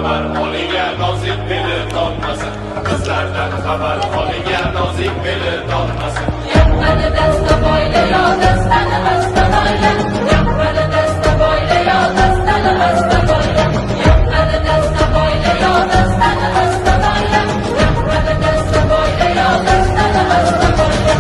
xabar oliga nozik beli donmasin. Qizlardan xabar oliga nozik beli donmasin. Yaqqani dasta boyla yo dastani asta boyla. Yaqqani dasta boyla yo dastani asta boyla. Yaqqani dasta boyla yo dastani asta boyla. Yaqqani dasta boyla yo dastani asta boyla.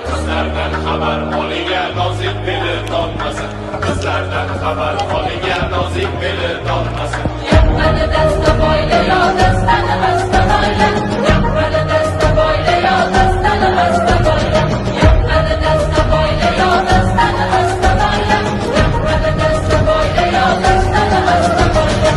Qizlardan xabar oliga nozik beli donmasin. Qizlardan xabar oliga nozik beli donmasin. Yaqqani dasta boyla yo dastani asta boyla. Yaqqani dasta boyla yo dastani asta boyla. Yaqqani dasta boyla yo dastani asta boyla. Yaqqani dasta boyla yo dastani asta boyla.